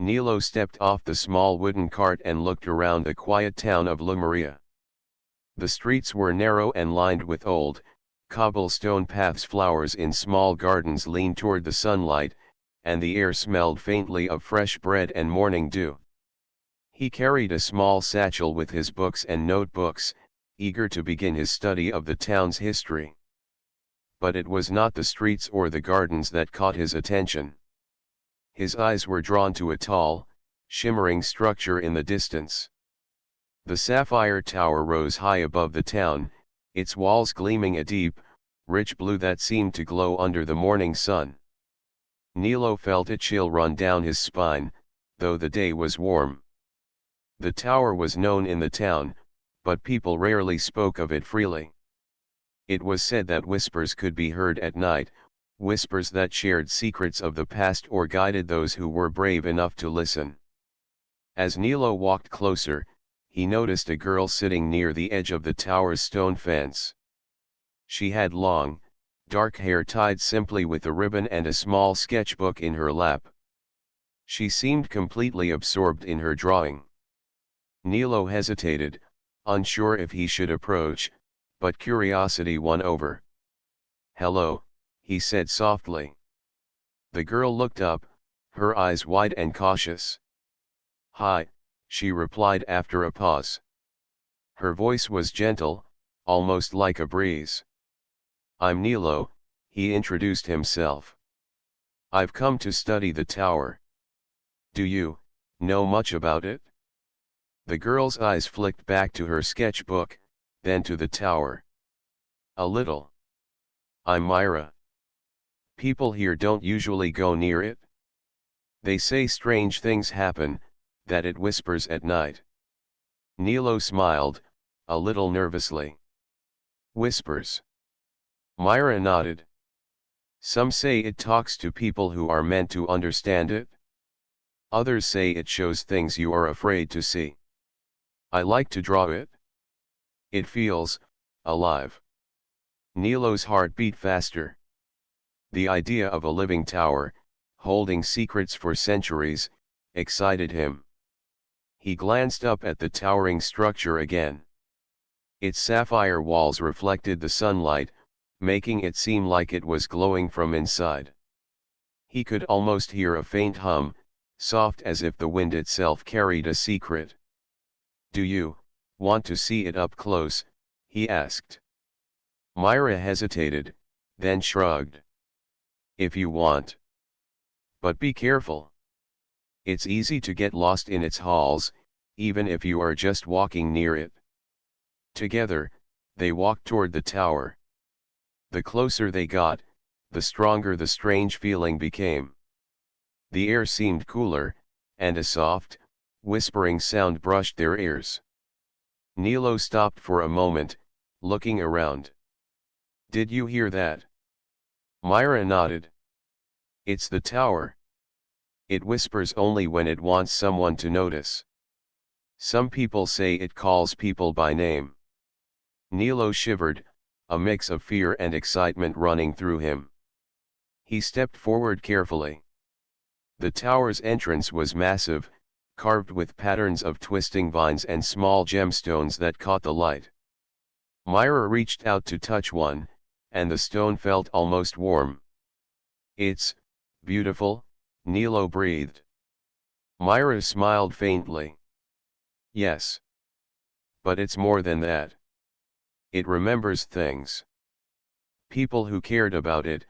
Nilo stepped off the small wooden cart and looked around the quiet town of La Maria. The streets were narrow and lined with old, cobblestone paths. Flowers in small gardens leaned toward the sunlight, and the air smelled faintly of fresh bread and morning dew. He carried a small satchel with his books and notebooks, eager to begin his study of the town's history. But it was not the streets or the gardens that caught his attention. His eyes were drawn to a tall, shimmering structure in the distance. The Sapphire Tower rose high above the town, its walls gleaming a deep, rich blue that seemed to glow under the morning sun. Nilo felt a chill run down his spine, though the day was warm. The tower was known in the town, but people rarely spoke of it freely. It was said that whispers could be heard at night, whispers that shared secrets of the past or guided those who were brave enough to listen. As Nilo walked closer, he noticed a girl sitting near the edge of the tower's stone fence. She had long, dark hair tied simply with a ribbon and a small sketchbook in her lap. She seemed completely absorbed in her drawing. Nilo hesitated, unsure if he should approach, but curiosity won over. "Hello," he said softly. The girl looked up, her eyes wide and cautious. "Hi," she replied after a pause. Her voice was gentle, almost like a breeze. "I'm Nilo," he introduced himself. "I've come to study the tower. Do you know much about it?" The girl's eyes flicked back to her sketchbook, then to the tower. "A little. I'm Myra. People here don't usually go near it. They say strange things happen, that it whispers at night." Nilo smiled, a little nervously. "Whispers?" Myra nodded. "Some say it talks to people who are meant to understand it. Others say it shows things you are afraid to see. I like to draw it. It feels alive." Nilo's heart beat faster. The idea of a living tower, holding secrets for centuries, excited him. He glanced up at the towering structure again. Its sapphire walls reflected the sunlight, making it seem like it was glowing from inside. He could almost hear a faint hum, soft as if the wind itself carried a secret. "Do you want to see it up close?" he asked. Myra hesitated, then shrugged. "If you want. But be careful. It's easy to get lost in its halls, even if you are just walking near it." Together, they walked toward the tower. The closer they got, the stronger the strange feeling became. The air seemed cooler, and a soft, whispering sound brushed their ears. Nilo stopped for a moment, looking around. "Did you hear that?" Myra nodded. "It's the tower. It whispers only when it wants someone to notice. Some people say it calls people by name." Nilo shivered, a mix of fear and excitement running through him. He stepped forward carefully. The tower's entrance was massive, carved with patterns of twisting vines and small gemstones that caught the light. Myra reached out to touch one, and the stone felt almost warm. "It's beautiful," Nilo breathed. Myra smiled faintly. "Yes. But it's more than that. It remembers things. People who cared about it,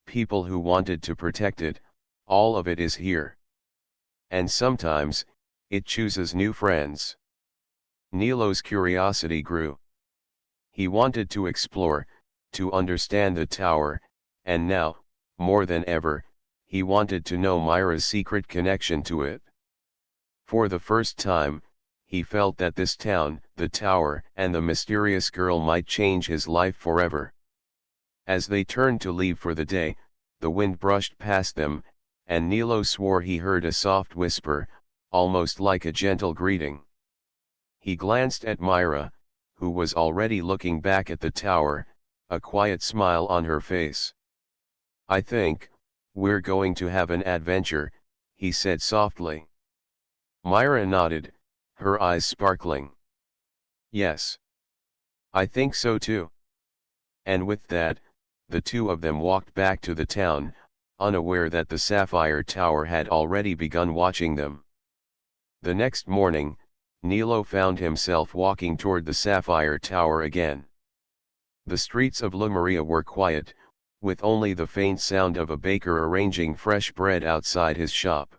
people who wanted to protect it, all of it is here. And sometimes, it chooses new friends." Nilo's curiosity grew. He wanted to explore, to understand the tower, and now, more than ever, he wanted to know Myra's secret connection to it. For the first time, he felt that this town, the tower, and the mysterious girl might change his life forever. As they turned to leave for the day, the wind brushed past them, and Nilo swore he heard a soft whisper, almost like a gentle greeting. He glanced at Myra, who was already looking back at the tower, a quiet smile on her face. "I think we're going to have an adventure," he said softly. Myra nodded, her eyes sparkling. Yes. I think so too. And with that, the two of them walked back to the town, unaware that the Sapphire Tower had already begun watching them. The next morning, Nilo found himself walking toward the Sapphire Tower again. The streets of Lemuria were quiet, with only the faint sound of a baker arranging fresh bread outside his shop.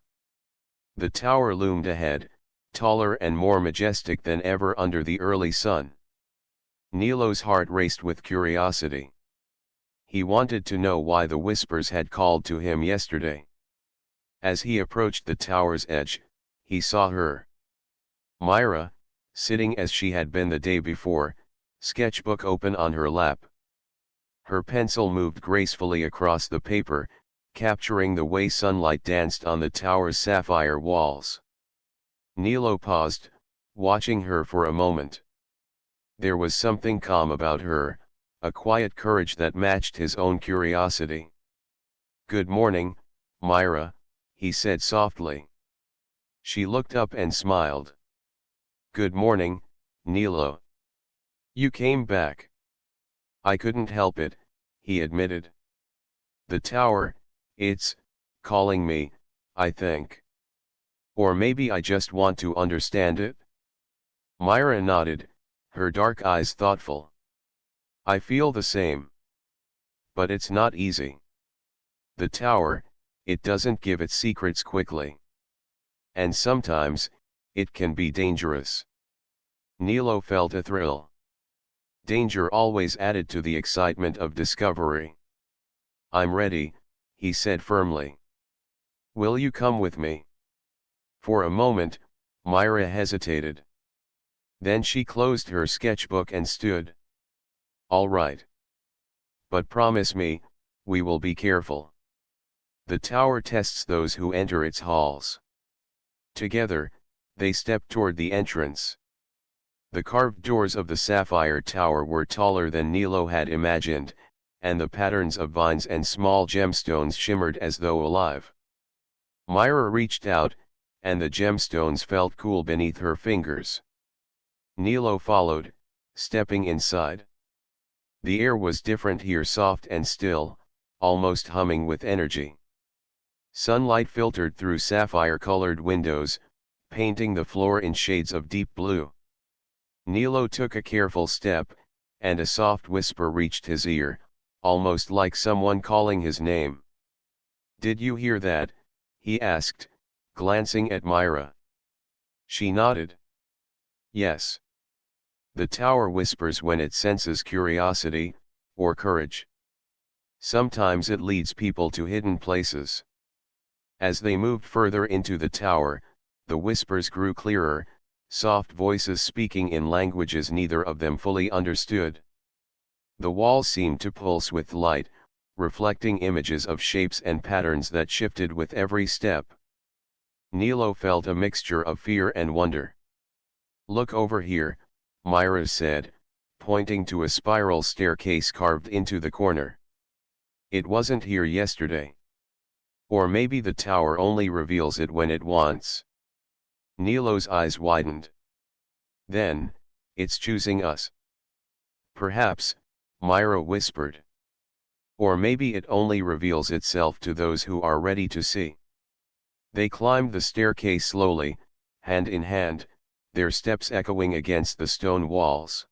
The tower loomed ahead, taller and more majestic than ever under the early sun. Nilo's heart raced with curiosity. He wanted to know why the whispers had called to him yesterday. As he approached the tower's edge, he saw her. Myra, sitting as she had been the day before, sketchbook open on her lap. Her pencil moved gracefully across the paper, capturing the way sunlight danced on the tower's sapphire walls. Nilo paused, watching her for a moment. There was something calm about her, a quiet courage that matched his own curiosity. "Good morning, Myra," he said softly. She looked up and smiled. "Good morning, Nilo. You came back." "I couldn't help it," he admitted. "The tower, it's calling me, I think. Or maybe I just want to understand it." Myra nodded, her dark eyes thoughtful. "I feel the same. But it's not easy. The tower, it doesn't give its secrets quickly. And sometimes, it can be dangerous." Nilo felt a thrill. Danger always added to the excitement of discovery. "I'm ready," he said firmly. "Will you come with me?" For a moment, Myra hesitated. Then she closed her sketchbook and stood. "All right. But promise me, we will be careful. The tower tests those who enter its halls." Together, they stepped toward the entrance. The carved doors of the Sapphire Tower were taller than Nilo had imagined, and the patterns of vines and small gemstones shimmered as though alive. Myra reached out, and the gemstones felt cool beneath her fingers. Nilo followed, stepping inside. The air was different here, soft and still, almost humming with energy. Sunlight filtered through sapphire-colored windows, painting the floor in shades of deep blue. Nilo took a careful step, and a soft whisper reached his ear, almost like someone calling his name. "Did you hear that?" he asked, glancing at Myra. She nodded. "Yes. The tower whispers when it senses curiosity, or courage. Sometimes it leads people to hidden places." As they moved further into the tower, the whispers grew clearer, soft voices speaking in languages neither of them fully understood. The walls seemed to pulse with light, reflecting images of shapes and patterns that shifted with every step. Nilo felt a mixture of fear and wonder. "Look over here," Myra said, pointing to a spiral staircase carved into the corner. "It wasn't here yesterday. Or maybe the tower only reveals it when it wants." Nilo's eyes widened. "Then, it's choosing us." "Perhaps," Myra whispered. "Or maybe it only reveals itself to those who are ready to see." They climbed the staircase slowly, hand in hand, their steps echoing against the stone walls.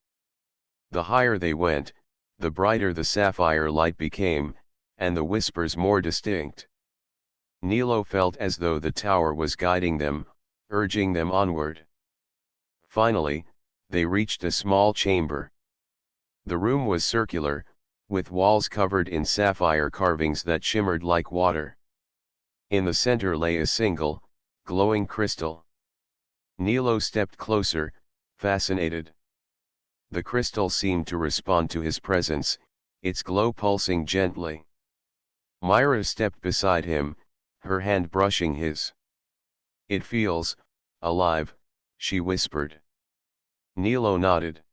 The higher they went, the brighter the sapphire light became, and the whispers more distinct. Nilo felt as though the tower was guiding them, urging them onward. Finally, they reached a small chamber. The room was circular, with walls covered in sapphire carvings that shimmered like water. In the center lay a single, glowing crystal. Nilo stepped closer, fascinated. The crystal seemed to respond to his presence, its glow pulsing gently. Myra stepped beside him, her hand brushing his. "It feels alive," she whispered. Nilo nodded.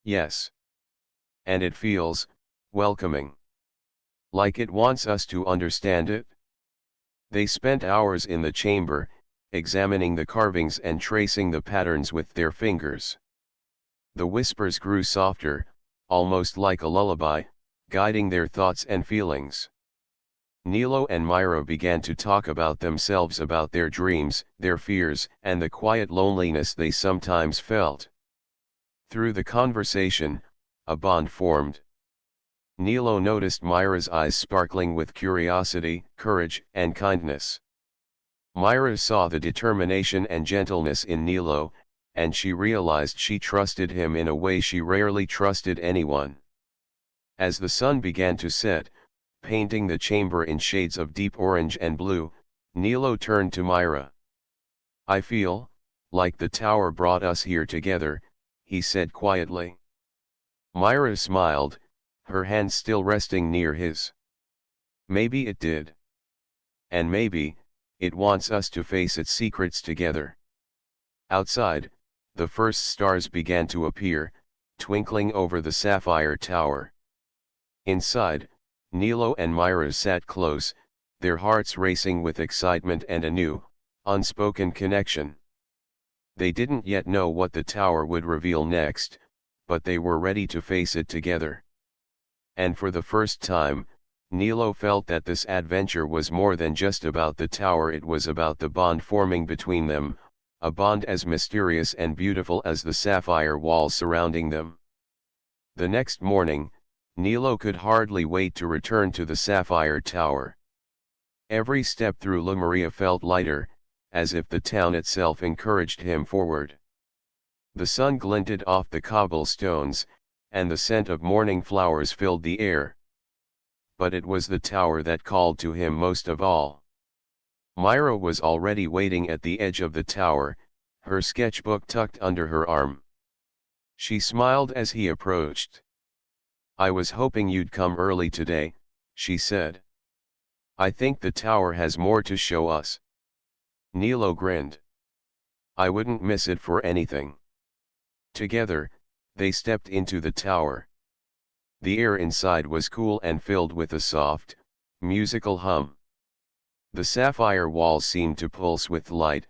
"Yes. And it feels welcoming. Like it wants us to understand it." They spent hours in the chamber, examining the carvings and tracing the patterns with their fingers. The whispers grew softer, almost like a lullaby, guiding their thoughts and feelings. Nilo and Myra began to talk about themselves, about their dreams, their fears, and the quiet loneliness they sometimes felt. Through the conversation, a bond formed. Nilo noticed Myra's eyes sparkling with curiosity, courage, and kindness. Myra saw the determination and gentleness in Nilo, and she realized she trusted him in a way she rarely trusted anyone. As the sun began to set, painting the chamber in shades of deep orange and blue, Nilo turned to Myra. "I feel like the tower brought us here together," he said quietly. Myra smiled, her hand still resting near his. "Maybe it did. And maybe it wants us to face its secrets together." Outside, the first stars began to appear, twinkling over the Sapphire Tower. Inside, Nilo and Myra sat close, their hearts racing with excitement and a new, unspoken connection. They didn't yet know what the tower would reveal next, but they were ready to face it together. And for the first time, Nilo felt that this adventure was more than just about the tower. It was about the bond forming between them, a bond as mysterious and beautiful as the sapphire walls surrounding them. The next morning, Nilo could hardly wait to return to the Sapphire Tower. Every step through Lemuria felt lighter, as if the town itself encouraged him forward. The sun glinted off the cobblestones, and the scent of morning flowers filled the air. But it was the tower that called to him most of all. Myra was already waiting at the edge of the tower, her sketchbook tucked under her arm. She smiled as he approached. "I was hoping you'd come early today," she said. "I think the tower has more to show us." Nilo grinned. "I wouldn't miss it for anything." Together, they stepped into the tower. The air inside was cool and filled with a soft, musical hum. The sapphire walls seemed to pulse with light,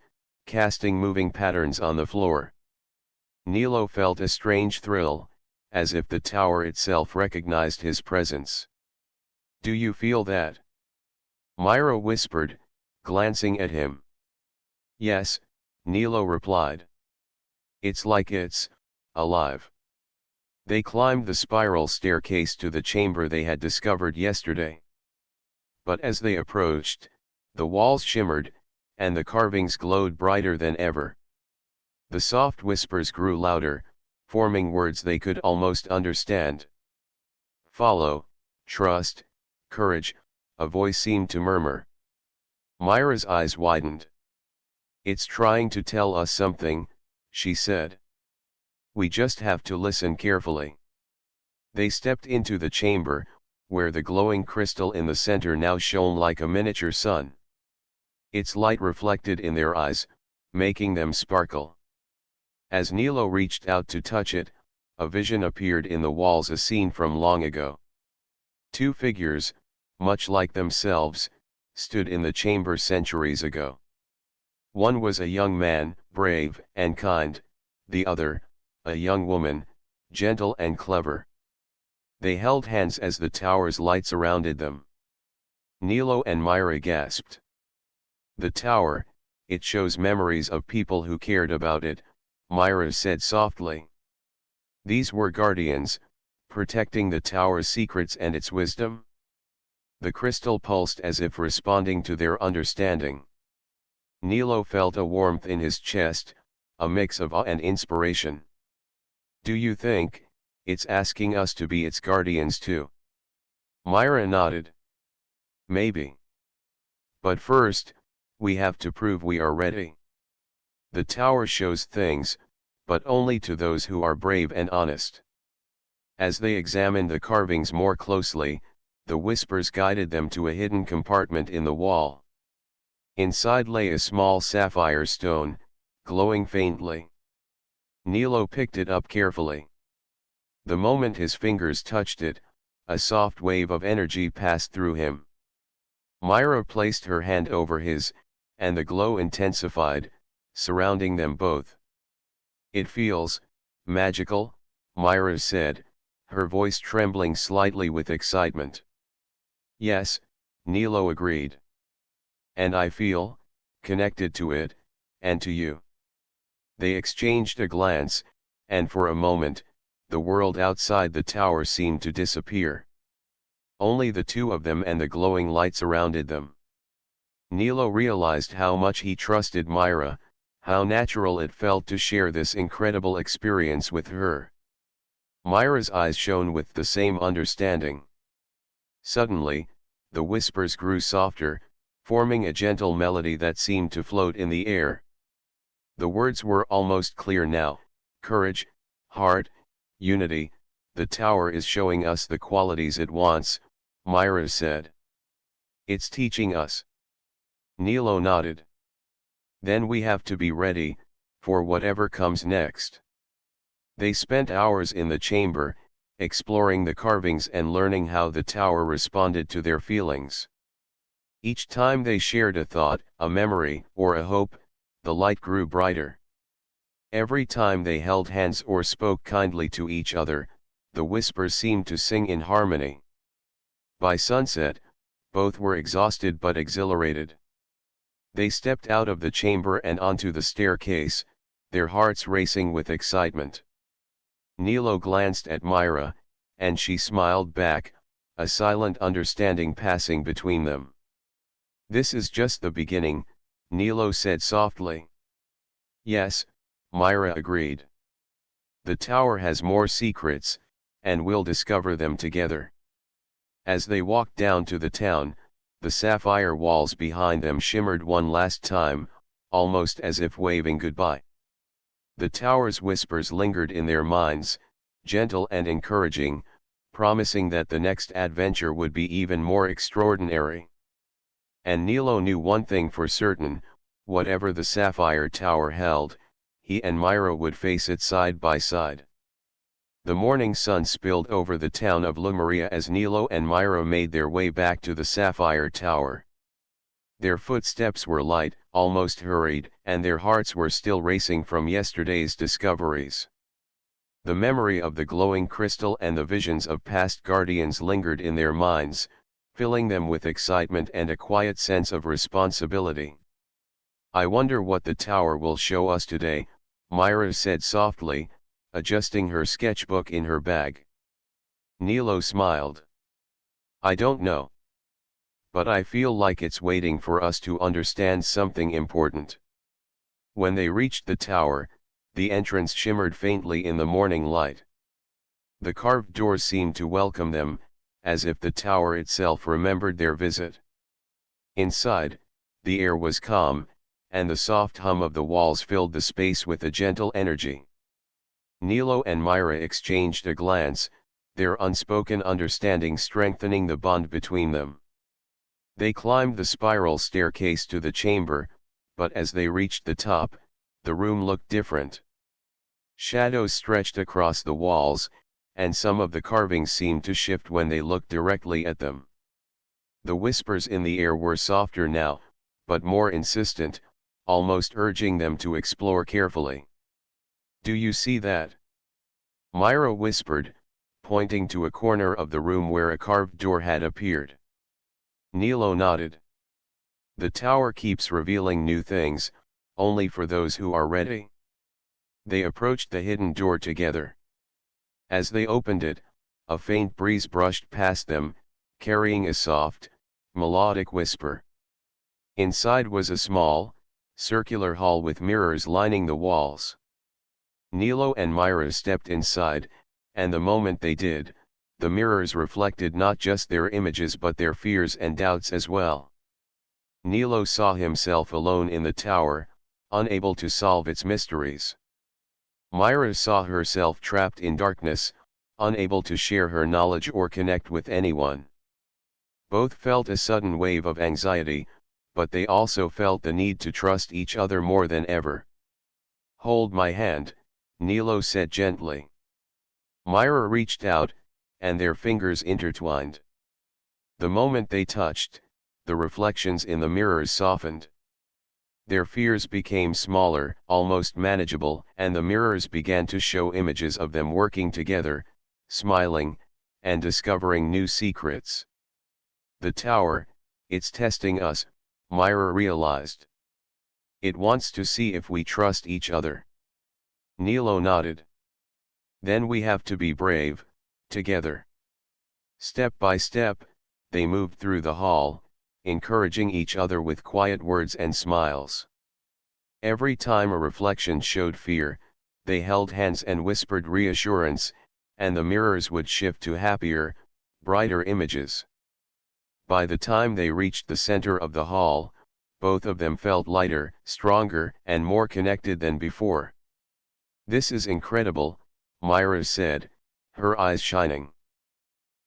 casting moving patterns on the floor. Nilo felt a strange thrill, as if the tower itself recognized his presence. "Do you feel that?" Myra whispered, glancing at him. "Yes," Nilo replied. "It's like it's alive." They climbed the spiral staircase to the chamber they had discovered yesterday. But as they approached, the walls shimmered, and the carvings glowed brighter than ever. The soft whispers grew louder, forming words they could almost understand. "Follow, trust, courage," a voice seemed to murmur. Myra's eyes widened. "It's trying to tell us something," she said. "We just have to listen carefully." They stepped into the chamber, where the glowing crystal in the center now shone like a miniature sun. Its light reflected in their eyes, making them sparkle. As Nilo reached out to touch it, a vision appeared in the walls, a scene from long ago. Two figures, much like themselves, stood in the chamber centuries ago. One was a young man, brave and kind; the other, a young woman, gentle and clever. They held hands as the tower's light surrounded them. Nilo and Myra gasped. "The tower, it shows memories of people who cared about it," Myra said softly. "These were guardians, protecting the tower's secrets and its wisdom." The crystal pulsed as if responding to their understanding. Nilo felt a warmth in his chest, a mix of awe and inspiration. "Do you think it's asking us to be its guardians too?" Myra nodded. "Maybe. But first, we have to prove we are ready. The tower shows things, but only to those who are brave and honest." As they examined the carvings more closely, the whispers guided them to a hidden compartment in the wall. Inside lay a small sapphire stone, glowing faintly. Nilo picked it up carefully. The moment his fingers touched it, a soft wave of energy passed through him. Myra placed her hand over his, and the glow intensified, surrounding them both. "It feels magical," Myra said, her voice trembling slightly with excitement. "Yes," Nilo agreed. "And I feel connected to it, and to you." They exchanged a glance, and for a moment, the world outside the tower seemed to disappear. Only the two of them and the glowing light surrounded them. Nilo realized how much he trusted Myra, how natural it felt to share this incredible experience with her. Myra's eyes shone with the same understanding. Suddenly, the whispers grew softer, forming a gentle melody that seemed to float in the air. The words were almost clear now: courage, heart, unity. "The tower is showing us the qualities it wants," Myra said. "It's teaching us." Nilo nodded. "Then we have to be ready for whatever comes next." They spent hours in the chamber, exploring the carvings and learning how the tower responded to their feelings. Each time they shared a thought, a memory, or a hope, the light grew brighter. Every time they held hands or spoke kindly to each other, the whispers seemed to sing in harmony. By sunset, both were exhausted but exhilarated. They stepped out of the chamber and onto the staircase, their hearts racing with excitement. Nilo glanced at Myra, and she smiled back, a silent understanding passing between them. "This is just the beginning," Nilo said softly. "Yes," Myra agreed. "The tower has more secrets, and we'll discover them together." As they walked down to the town, the sapphire walls behind them shimmered one last time, almost as if waving goodbye. The tower's whispers lingered in their minds, gentle and encouraging, promising that the next adventure would be even more extraordinary. And Nilo knew one thing for certain: whatever the Sapphire Tower held, he and Myra would face it side by side. The morning sun spilled over the town of Lemuria as Nilo and Myra made their way back to the Sapphire Tower. Their footsteps were light, almost hurried, and their hearts were still racing from yesterday's discoveries. The memory of the glowing crystal and the visions of past guardians lingered in their minds, filling them with excitement and a quiet sense of responsibility. "I wonder what the tower will show us today," Myra said softly, adjusting her sketchbook in her bag. Nilo smiled. "I don't know. But I feel like it's waiting for us to understand something important." When they reached the tower, the entrance shimmered faintly in the morning light. The carved doors seemed to welcome them, as if the tower itself remembered their visit. Inside, the air was calm, and the soft hum of the walls filled the space with a gentle energy. Nilo and Myra exchanged a glance, their unspoken understanding strengthening the bond between them. They climbed the spiral staircase to the chamber, but as they reached the top, the room looked different. Shadows stretched across the walls, and some of the carvings seemed to shift when they looked directly at them. The whispers in the air were softer now, but more insistent, almost urging them to explore carefully. "Do you see that?" Myra whispered, pointing to a corner of the room where a carved door had appeared. Nilo nodded. "The tower keeps revealing new things, only for those who are ready." They approached the hidden door together. As they opened it, a faint breeze brushed past them, carrying a soft, melodic whisper. Inside was a small, circular hall with mirrors lining the walls. Nilo and Myra stepped inside, and the moment they did, the mirrors reflected not just their images but their fears and doubts as well. Nilo saw himself alone in the tower, unable to solve its mysteries. Myra saw herself trapped in darkness, unable to share her knowledge or connect with anyone. Both felt a sudden wave of anxiety, but they also felt the need to trust each other more than ever. "Hold my hand," Nilo said gently. Myra reached out, and their fingers intertwined. The moment they touched, the reflections in the mirrors softened. Their fears became smaller, almost manageable, and the mirrors began to show images of them working together, smiling, and discovering new secrets. The tower, it's testing us, Myra realized. It wants to see if we trust each other. Nilo nodded. Then we have to be brave, together. Step by step, they moved through the hall, encouraging each other with quiet words and smiles. Every time a reflection showed fear, they held hands and whispered reassurance, and the mirrors would shift to happier, brighter images. By the time they reached the center of the hall, both of them felt lighter, stronger, and more connected than before. "This is incredible," Myra said, her eyes shining.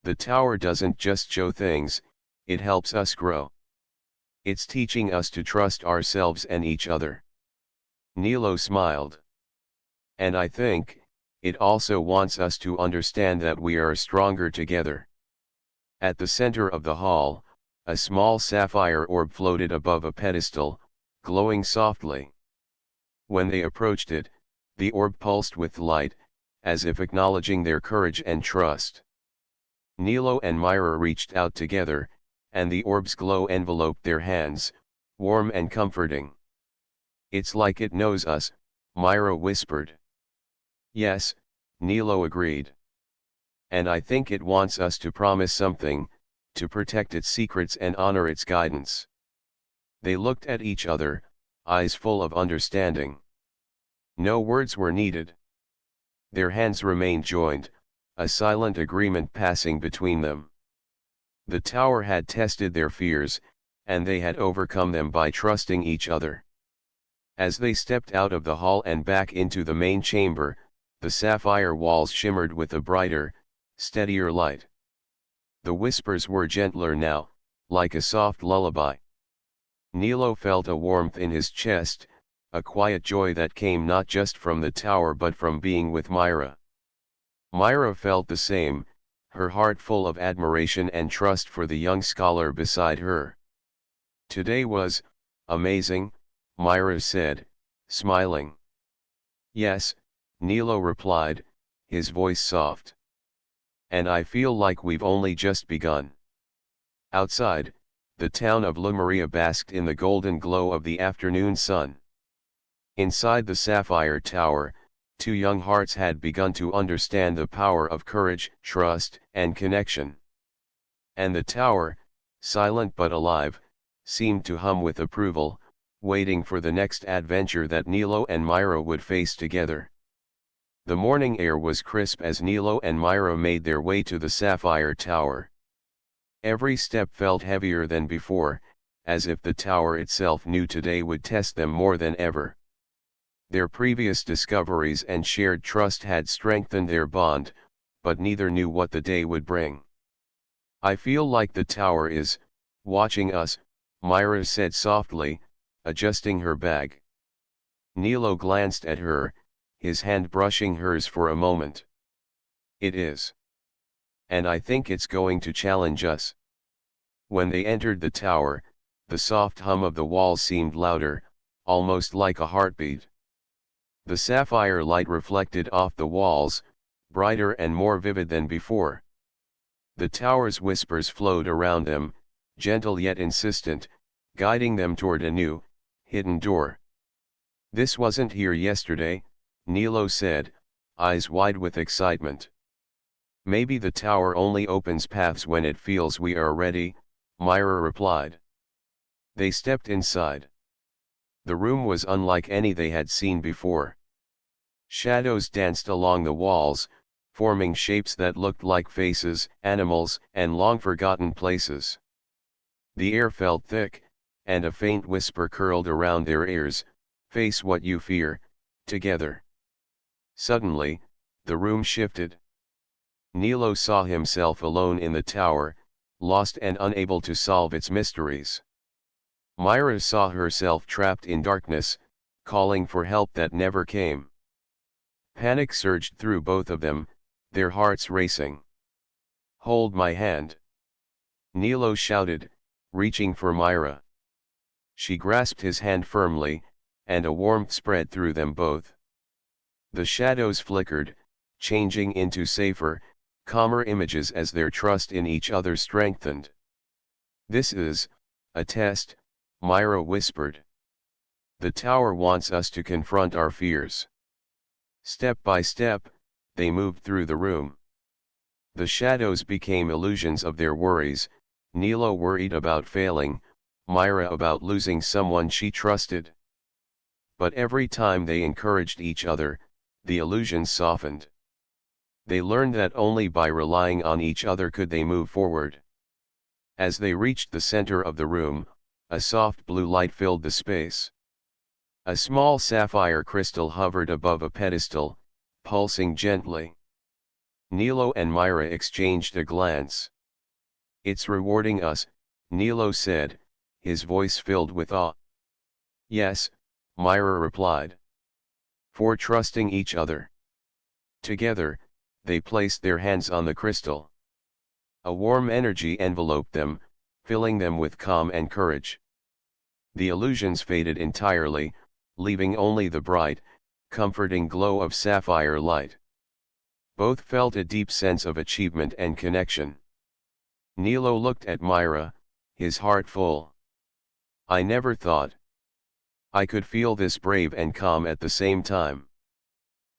"The tower doesn't just show things, it helps us grow. It's teaching us to trust ourselves and each other." Nilo smiled. "And I think, it also wants us to understand that we are stronger together." At the center of the hall, a small sapphire orb floated above a pedestal, glowing softly. When they approached it, the orb pulsed with light, as if acknowledging their courage and trust. Nilo and Myra reached out together, and the orb's glow enveloped their hands, warm and comforting. "It's like it knows us," Myra whispered. "Yes," Nilo agreed. "And I think it wants us to promise something, to protect its secrets and honor its guidance." They looked at each other, eyes full of understanding. No words were needed. Their hands remained joined, a silent agreement passing between them. The tower had tested their fears, and they had overcome them by trusting each other. As they stepped out of the hall and back into the main chamber, the sapphire walls shimmered with a brighter, steadier light. The whispers were gentler now, like a soft lullaby. Nilo felt a warmth in his chest, a quiet joy that came not just from the tower but from being with Myra. Myra felt the same, her heart full of admiration and trust for the young scholar beside her. "Today was amazing," Myra said, smiling. "Yes," Nilo replied, his voice soft. "And I feel like we've only just begun." Outside, the town of Lemuria basked in the golden glow of the afternoon sun. Inside the Sapphire Tower, two young hearts had begun to understand the power of courage, trust, and connection. And the tower, silent but alive, seemed to hum with approval, waiting for the next adventure that Nilo and Myra would face together. The morning air was crisp as Nilo and Myra made their way to the Sapphire Tower. Every step felt heavier than before, as if the tower itself knew today would test them more than ever. Their previous discoveries and shared trust had strengthened their bond, but neither knew what the day would bring. "I feel like the tower is watching us," Myra said softly, adjusting her bag. Nilo glanced at her, his hand brushing hers for a moment. "It is. And I think it's going to challenge us." When they entered the tower, the soft hum of the walls seemed louder, almost like a heartbeat. The sapphire light reflected off the walls, brighter and more vivid than before. The tower's whispers flowed around them, gentle yet insistent, guiding them toward a new, hidden door. "This wasn't here yesterday," Nilo said, eyes wide with excitement. "Maybe the tower only opens paths when it feels we are ready," Myra replied. They stepped inside. The room was unlike any they had seen before. Shadows danced along the walls, forming shapes that looked like faces, animals, and long-forgotten places. The air felt thick, and a faint whisper curled around their ears, "Face what you fear, together." Suddenly, the room shifted. Nilo saw himself alone in the tower, lost and unable to solve its mysteries. Myra saw herself trapped in darkness, calling for help that never came. Panic surged through both of them, their hearts racing. "Hold my hand!" Nilo shouted, reaching for Myra. She grasped his hand firmly, and a warmth spread through them both. The shadows flickered, changing into safer, calmer images as their trust in each other strengthened. "This is a test," Myra whispered. "The tower wants us to confront our fears." Step by step, they moved through the room. The shadows became illusions of their worries, Nilo worried about failing, Myra about losing someone she trusted. But every time they encouraged each other, the illusions softened. They learned that only by relying on each other could they move forward. As they reached the center of the room, a soft blue light filled the space. A small sapphire crystal hovered above a pedestal, pulsing gently. Nilo and Myra exchanged a glance. "It's rewarding us," Nilo said, his voice filled with awe. "Yes," Myra replied. "For trusting each other." Together, they placed their hands on the crystal. A warm energy enveloped them, filling them with calm and courage. The illusions faded entirely, leaving only the bright, comforting glow of sapphire light. Both felt a deep sense of achievement and connection. Nilo looked at Myra, his heart full. "I never thought I could feel this brave and calm at the same time."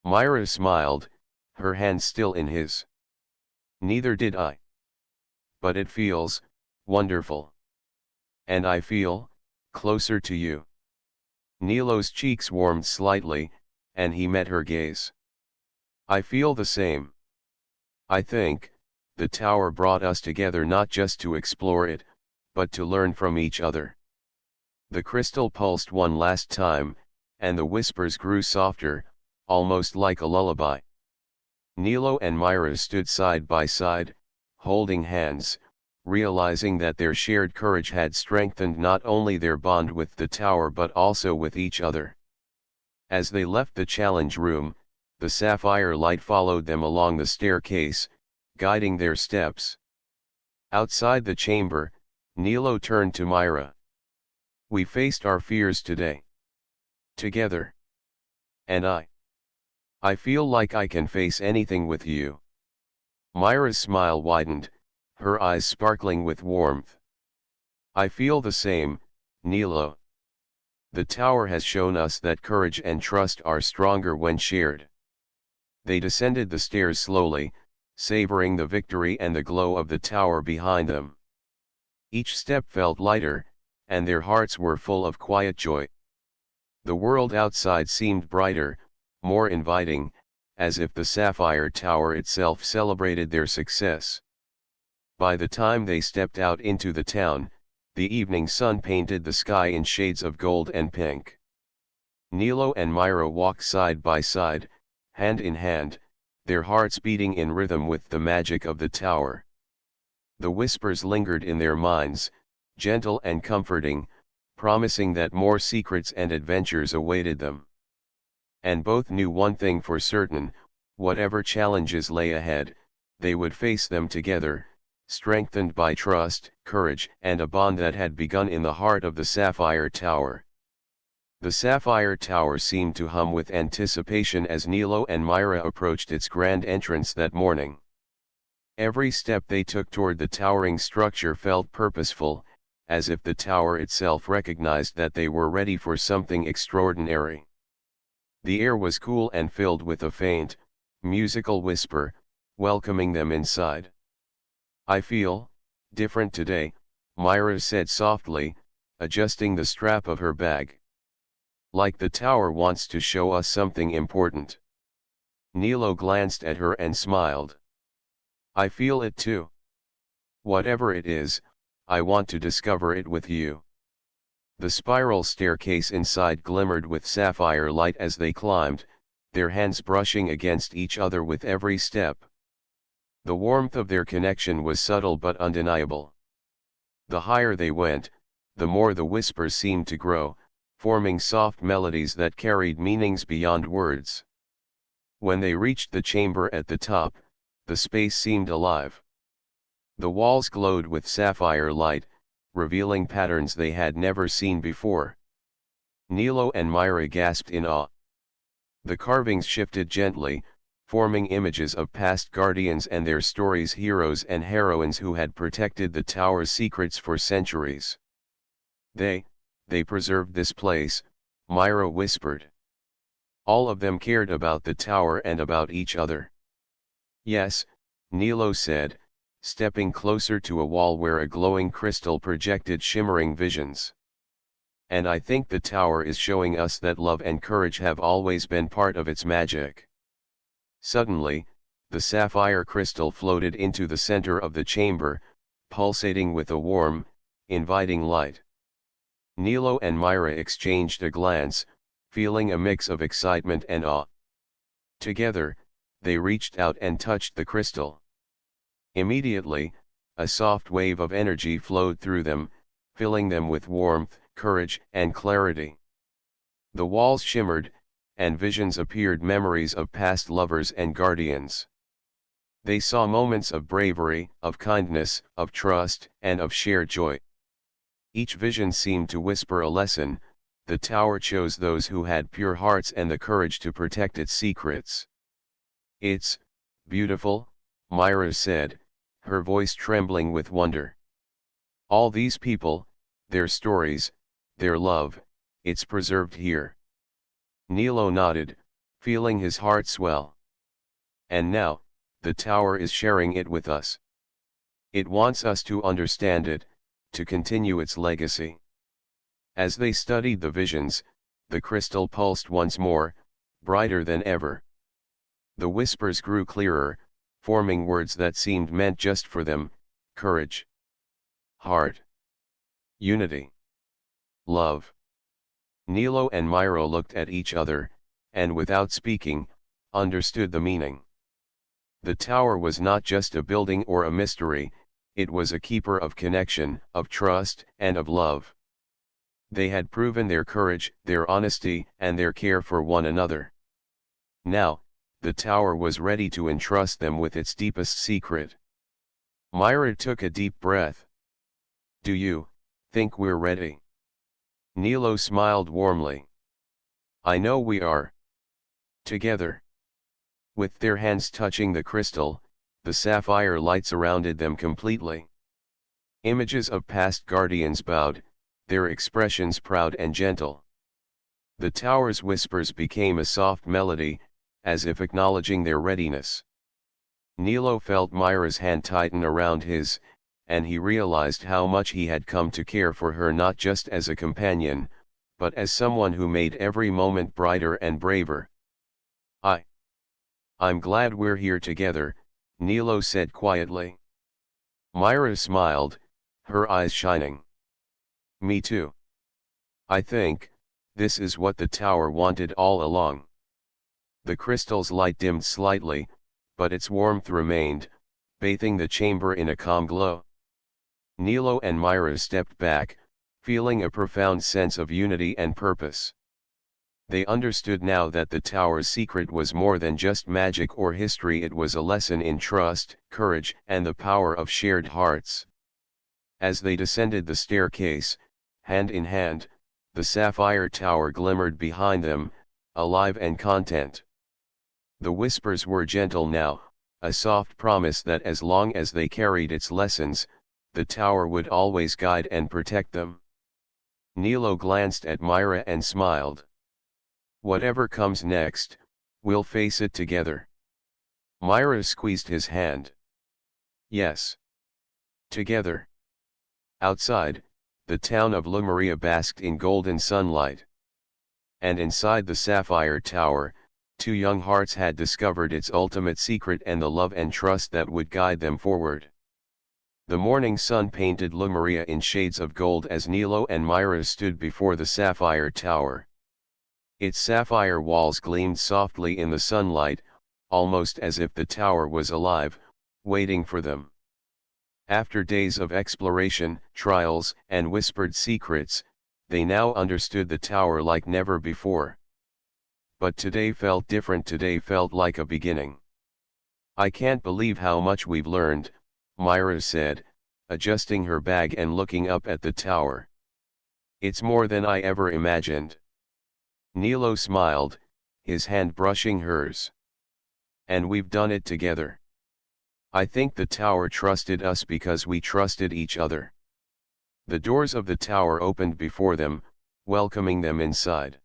Myra smiled, her hand still in his. "Neither did I. But it feels wonderful. And I feel closer to you." Nilo's cheeks warmed slightly, and he met her gaze. "I feel the same. I think the tower brought us together not just to explore it, but to learn from each other." The crystal pulsed one last time, and the whispers grew softer, almost like a lullaby. Nilo and Myra stood side by side, holding hands, realizing that their shared courage had strengthened not only their bond with the tower but also with each other. As they left the challenge room, the sapphire light followed them along the staircase, guiding their steps. Outside the chamber, Nilo turned to Myra. "We faced our fears today. Together. And I feel like I can face anything with you." Myra's smile widened, her eyes sparkling with warmth. "I feel the same, Nilo. The tower has shown us that courage and trust are stronger when shared." They descended the stairs slowly, savoring the victory and the glow of the tower behind them. Each step felt lighter, and their hearts were full of quiet joy. The world outside seemed brighter, more inviting, as if the sapphire tower itself celebrated their success. By the time they stepped out into the town, the evening sun painted the sky in shades of gold and pink. Nilo and Myra walked side by side, hand in hand, their hearts beating in rhythm with the magic of the tower. The whispers lingered in their minds, gentle and comforting, promising that more secrets and adventures awaited them. And both knew one thing for certain: whatever challenges lay ahead, they would face them together, strengthened by trust, courage, and a bond that had begun in the heart of the Sapphire Tower. The Sapphire Tower seemed to hum with anticipation as Nilo and Myra approached its grand entrance that morning. Every step they took toward the towering structure felt purposeful, as if the tower itself recognized that they were ready for something extraordinary. The air was cool and filled with a faint, musical whisper, welcoming them inside. "I feel different today," Myra said softly, adjusting the strap of her bag. "Like the tower wants to show us something important." Nilo glanced at her and smiled. "I feel it too. Whatever it is, I want to discover it with you." The spiral staircase inside glimmered with sapphire light as they climbed, their hands brushing against each other with every step. The warmth of their connection was subtle but undeniable. The higher they went, the more the whispers seemed to grow, forming soft melodies that carried meanings beyond words. When they reached the chamber at the top, the space seemed alive. The walls glowed with sapphire light, revealing patterns they had never seen before. Nilo and Myra gasped in awe. The carvings shifted gently, forming images of past guardians and their stories, heroes and heroines who had protected the tower's secrets for centuries. They preserved this place, Myra whispered. All of them cared about the tower and about each other. Yes, Nilo said, stepping closer to a wall where a glowing crystal projected shimmering visions. And I think the tower is showing us that love and courage have always been part of its magic. Suddenly, the sapphire crystal floated into the center of the chamber, pulsating with a warm, inviting light. Nilo and Myra exchanged a glance, feeling a mix of excitement and awe. Together, they reached out and touched the crystal. Immediately, a soft wave of energy flowed through them, filling them with warmth, courage, and clarity. The walls shimmered, and visions appeared, memories of past lovers and guardians. They saw moments of bravery, of kindness, of trust, and of shared joy. Each vision seemed to whisper a lesson: the tower chose those who had pure hearts and the courage to protect its secrets. "It's beautiful," Myra said, her voice trembling with wonder. "All these people, their stories, their love, it's preserved here." Nilo nodded, feeling his heart swell. "And now, the tower is sharing it with us. It wants us to understand it, to continue its legacy." As they studied the visions, the crystal pulsed once more, brighter than ever. The whispers grew clearer, forming words that seemed meant just for them: courage, heart, unity, love. Nilo and Myra looked at each other, and without speaking, understood the meaning. The tower was not just a building or a mystery, it was a keeper of connection, of trust, and of love. They had proven their courage, their honesty, and their care for one another. Now, the tower was ready to entrust them with its deepest secret. Myra took a deep breath. "Do you think we're ready?" Nilo smiled warmly. "I know we are." Together, with their hands touching the crystal, the sapphire light surrounded them completely. Images of past guardians bowed, their expressions proud and gentle. The tower's whispers became a soft melody, as if acknowledging their readiness. Nilo felt Myra's hand tighten around his, and he realized how much he had come to care for her, not just as a companion, but as someone who made every moment brighter and braver. I'm glad we're here together," Nilo said quietly. Myra smiled, her eyes shining. "Me too. I think this is what the tower wanted all along." The crystal's light dimmed slightly, but its warmth remained, bathing the chamber in a calm glow. Nilo and Myra stepped back, feeling a profound sense of unity and purpose. They understood now that the tower's secret was more than just magic or history, it was a lesson in trust, courage, and the power of shared hearts. As they descended the staircase, hand in hand, the sapphire tower glimmered behind them, alive and content. The whispers were gentle now, a soft promise that as long as they carried its lessons, the tower would always guide and protect them. Nilo glanced at Myra and smiled. "Whatever comes next, we'll face it together." Myra squeezed his hand. "Yes. Together." Outside, the town of Lemuria basked in golden sunlight. And inside the sapphire tower, two young hearts had discovered its ultimate secret and the love and trust that would guide them forward. The morning sun painted Lemuria in shades of gold as Nilo and Myra stood before the sapphire tower. Its sapphire walls gleamed softly in the sunlight, almost as if the tower was alive, waiting for them. After days of exploration, trials, and whispered secrets, they now understood the tower like never before. But today felt different, today felt like a beginning. "I can't believe how much we've learned," Myra said, adjusting her bag and looking up at the tower. "It's more than I ever imagined." Nilo smiled, his hand brushing hers. "And we've done it together. I think the tower trusted us because we trusted each other." The doors of the tower opened before them, welcoming them inside.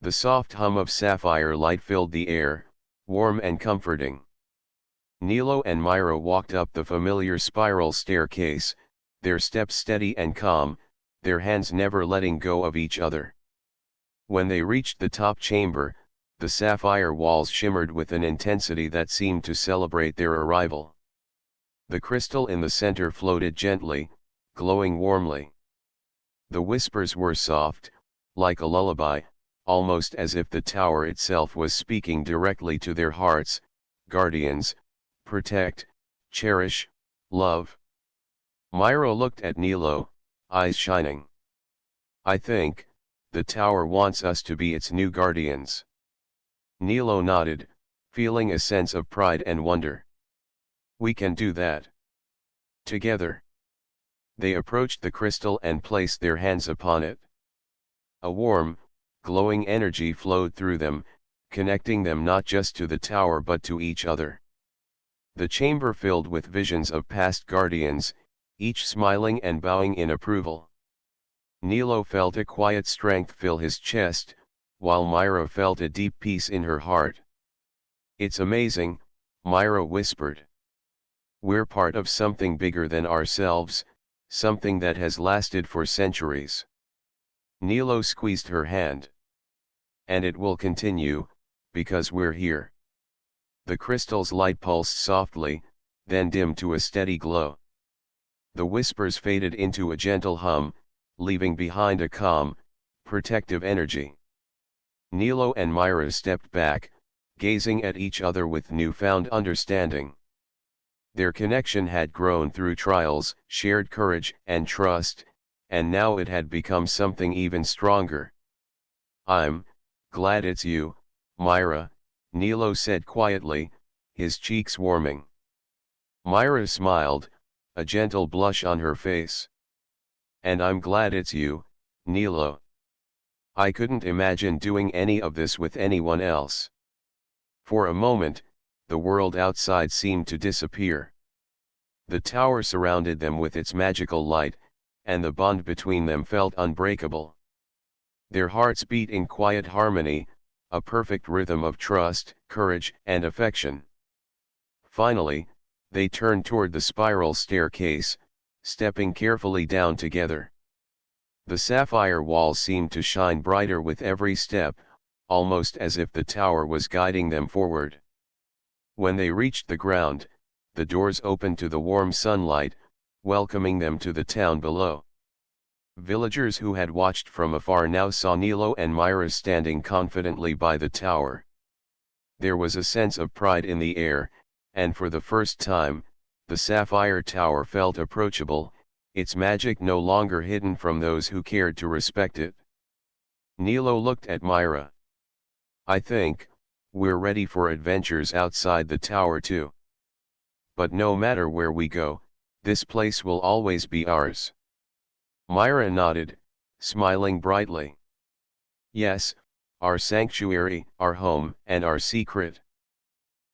The soft hum of sapphire light filled the air, warm and comforting. Nilo and Myra walked up the familiar spiral staircase, their steps steady and calm, their hands never letting go of each other. When they reached the top chamber, the sapphire walls shimmered with an intensity that seemed to celebrate their arrival. The crystal in the center floated gently, glowing warmly. The whispers were soft, like a lullaby, almost as if the tower itself was speaking directly to their hearts. "Guardians, protect, cherish, love." Myra looked at Nilo, eyes shining. "I think, the tower wants us to be its new guardians." Nilo nodded, feeling a sense of pride and wonder. "We can do that. Together." They approached the crystal and placed their hands upon it. A warm, glowing energy flowed through them, connecting them not just to the tower but to each other. The chamber filled with visions of past guardians, each smiling and bowing in approval. Nilo felt a quiet strength fill his chest, while Myra felt a deep peace in her heart. "It's amazing," Myra whispered. "We're part of something bigger than ourselves, something that has lasted for centuries." Nilo squeezed her hand. "And it will continue, because we're here." The crystal's light pulsed softly, then dimmed to a steady glow. The whispers faded into a gentle hum, leaving behind a calm, protective energy. Nilo and Myra stepped back, gazing at each other with newfound understanding. Their connection had grown through trials, shared courage and trust, and now it had become something even stronger. "I'm glad it's you, Myra," Nilo said quietly, his cheeks warming. Myra smiled, a gentle blush on her face. "And I'm glad it's you, Nilo. I couldn't imagine doing any of this with anyone else." For a moment, the world outside seemed to disappear. The tower surrounded them with its magical light, and the bond between them felt unbreakable. Their hearts beat in quiet harmony, a perfect rhythm of trust, courage, and affection. Finally, they turned toward the spiral staircase, stepping carefully down together. The sapphire walls seemed to shine brighter with every step, almost as if the tower was guiding them forward. When they reached the ground, the doors opened to the warm sunlight, welcoming them to the town below. Villagers who had watched from afar now saw Nilo and Myra standing confidently by the tower. There was a sense of pride in the air, and for the first time, the sapphire tower felt approachable, its magic no longer hidden from those who cared to respect it. Nilo looked at Myra. "I think, we're ready for adventures outside the tower too. But no matter where we go, this place will always be ours." Myra nodded, smiling brightly. "Yes, our sanctuary, our home, and our secret."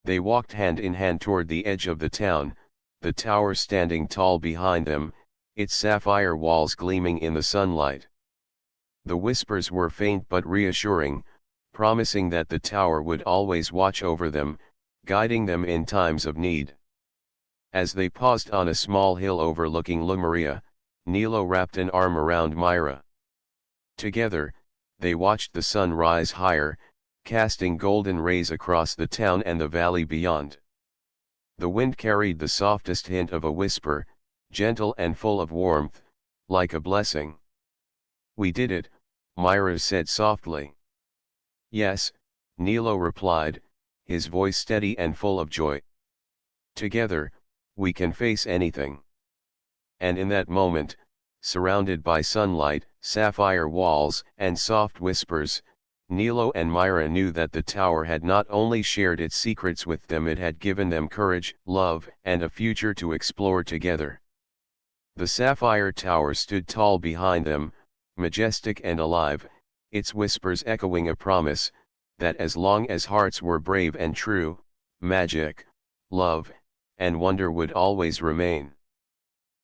They walked hand in hand toward the edge of the town, the tower standing tall behind them, its sapphire walls gleaming in the sunlight. The whispers were faint but reassuring, promising that the tower would always watch over them, guiding them in times of need. As they paused on a small hill overlooking Lumeria, Nilo wrapped an arm around Myra. Together, they watched the sun rise higher, casting golden rays across the town and the valley beyond. The wind carried the softest hint of a whisper, gentle and full of warmth, like a blessing. "We did it," Myra said softly. "Yes," Nilo replied, his voice steady and full of joy. "Together, we can face anything." And in that moment, surrounded by sunlight, sapphire walls, and soft whispers, Nilo and Myra knew that the tower had not only shared its secrets with them, it had given them courage, love, and a future to explore together. The Sapphire Tower stood tall behind them, majestic and alive, its whispers echoing a promise, that as long as hearts were brave and true, magic, love, and wonder would always remain.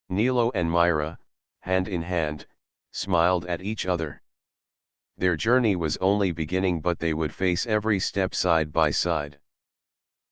Nilo and Myra, hand in hand, smiled at each other. Their journey was only beginning, but they would face every step side by side.